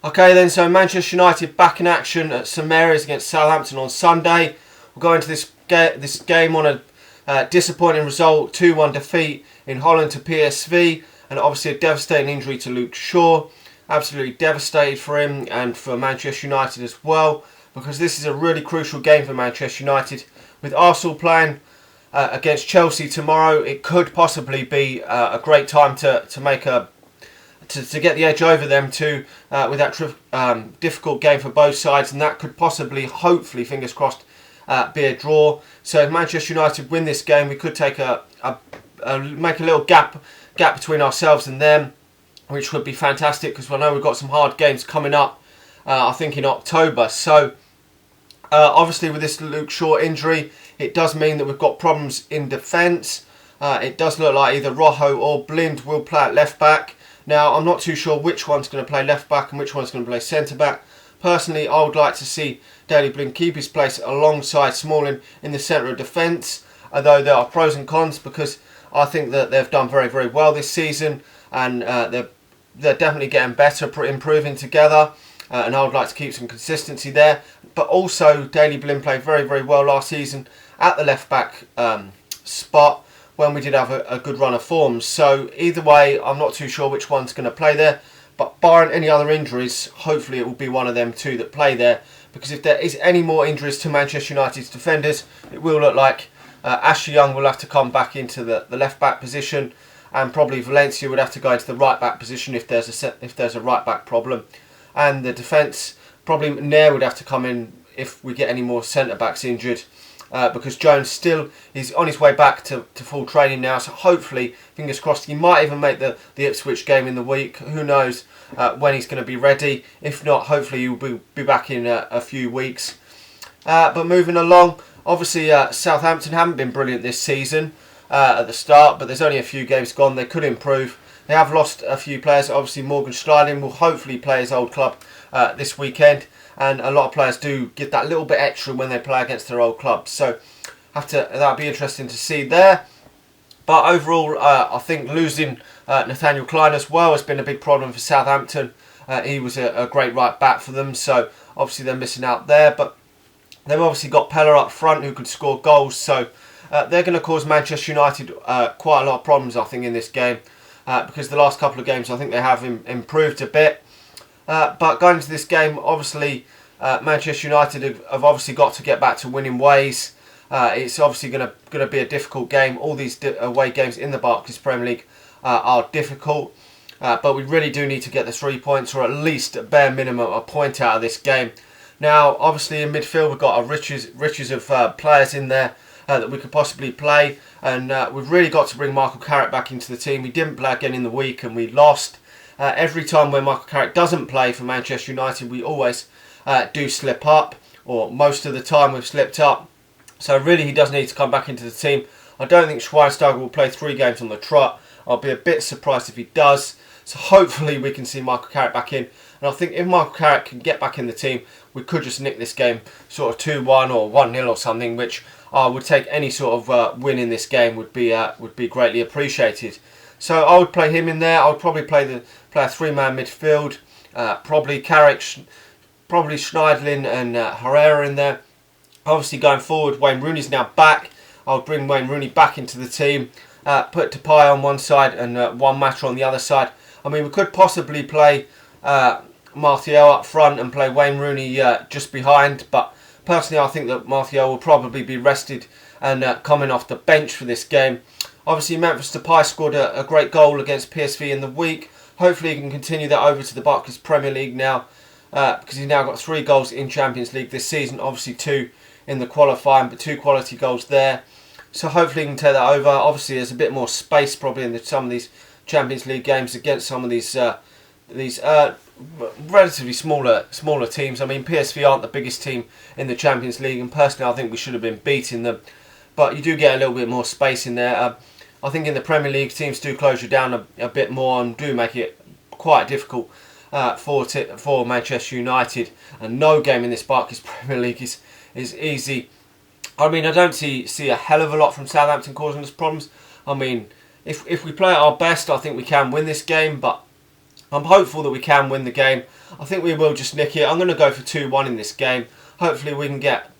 Okay then, so Manchester United back in action at St Mary's against Southampton on Sunday. We'll go into this game on a disappointing result, 2-1 defeat in Holland to PSV, and obviously a devastating injury to Luke Shaw. Absolutely devastated for him and for Manchester United as well, because this is a really crucial game for Manchester United. With Arsenal playing against Chelsea tomorrow, it could possibly be a great time to make to get the edge over them too, with that difficult game for both sides, and that could possibly, hopefully, fingers crossed, be a draw. So if Manchester United win this game, we could take make a little gap between ourselves and them, which would be fantastic, because I know we've got some hard games coming up, I think in October. So obviously with this Luke Shaw injury, it does mean that we've got problems in defence. It does look like either Rojo or Blind will play at left back. Now, I'm not too sure which one's going to play left back and which one's going to play centre back. Personally, I would like to see Daley Blind keep his place alongside Smalling in the centre of defence, although there are pros and cons, because I think that they've done very, very well this season, and they're definitely getting better, improving together, and I would like to keep some consistency there. But also, Daley Blind played very, very well last season at the left back spot, when we did have a good run of forms. So either way, I'm not too sure which one's going to play there, but barring any other injuries, hopefully it will be one of them two that play there, because if there is any more injuries to Manchester United's defenders, it will look like Ashley Young will have to come back into the left back position, and probably Valencia would have to go into the right back position if there's a right back problem, and the defence, probably Nair would have to come in if we get any more centre backs injured. Because Jones still is on his way back to full training now, so hopefully, fingers crossed, he might even make the Ipswich game in the week. Who knows when he's going to be ready. If not, hopefully he'll be back in a few weeks. But moving along, obviously Southampton haven't been brilliant this season at the start, but there's only a few games gone. They could improve. They have lost a few players. Obviously Morgan Schneiderlin will hopefully play his old club this weekend. And a lot of players do get that little bit extra when they play against their old clubs. So that'll be interesting to see there. But overall, I think losing Nathaniel Klein as well has been a big problem for Southampton. He was a great right back for them, so obviously they're missing out there. But they've obviously got Pella up front who can score goals. So they're going to cause Manchester United quite a lot of problems, I think, in this game. Because the last couple of games, I think they have improved a bit. But going into this game, obviously Manchester United have obviously got to get back to winning ways. It's obviously going to be a difficult game. All these away games in the Barclays Premier League are difficult, but we really do need to get the 3 points, or at least at bare minimum a point out of this game. Now, obviously in midfield we've got a riches of players in there that we could possibly play, and we've really got to bring Michael Carrick back into the team. We didn't play again in the week and we lost. Every time when Michael Carrick doesn't play for Manchester United, we always do slip up, or most of the time we've slipped up. So really he does need to come back into the team. I don't think Schweinsteiger will play 3 games on the trot. I'll be a bit surprised if he does. So hopefully we can see Michael Carrick back in. And I think if Michael Carrick can get back in the team, we could just nick this game sort of 2-1 or 1-0 or something, which I would take any sort of win in this game would be greatly appreciated. So I would play him in there. I would probably play a 3-man midfield. Probably Carrick, probably Schneiderlin and Herrera in there. Obviously going forward, Wayne Rooney's now back. I would bring Wayne Rooney back into the team. Put Depay on one side and Juan Mata on the other side. I mean, we could possibly play Martial up front and play Wayne Rooney just behind. But personally, I think that Martial will probably be rested and coming off the bench for this game. Obviously, Memphis Depay scored a great goal against PSV in the week. Hopefully, he can continue that over to the Barclays Premier League now, because he's now got 3 goals in Champions League this season. Obviously, 2 in the qualifying, but 2 quality goals there. So hopefully, he can take that over. Obviously, there's a bit more space probably in some of these Champions League games against some of these relatively smaller teams. I mean, PSV aren't the biggest team in the Champions League, and personally, I think we should have been beating them. But you do get a little bit more space in there. I think in the Premier League, teams do close you down a bit more and do make it quite difficult for Manchester United. And no game in this Barclays Premier League is easy. I mean, I don't see a hell of a lot from Southampton causing us problems. I mean, if we play at our best, I think we can win this game. But I'm hopeful that we can win the game. I think we will just nick it. I'm going to go for 2-1 in this game. Hopefully we can get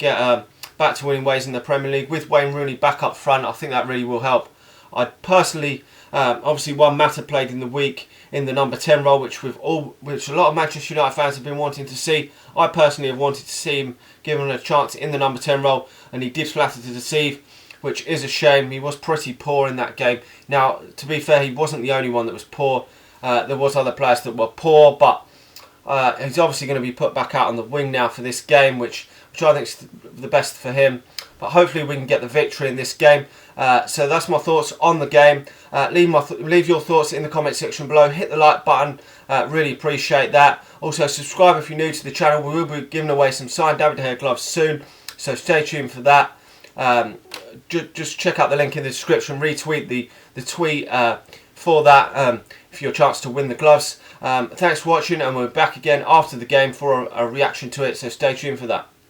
back to winning ways in the Premier League. With Wayne Rooney back up front, I think that really will help. I personally, obviously one Mata played in the week in the number 10 role, which a lot of Manchester United fans have been wanting to see. I personally have wanted to see him given a chance in the number 10 role, and he did flatter to deceive, which is a shame. He was pretty poor in that game. Now, to be fair, he wasn't the only one that was poor. There was other players that were poor, but he's obviously going to be put back out on the wing now for this game, which I think is the best for him. But hopefully we can get the victory in this game. So that's my thoughts on the game. Leave your thoughts in the comment section below. Hit the like button. Really appreciate that. Also subscribe if you're new to the channel. We will be giving away some signed David De Gea gloves soon. So stay tuned for that. Just check out the link in the description. Retweet the tweet for that for your chance to win the gloves. Thanks for watching, and we're back again after the game for a reaction to it. So stay tuned for that.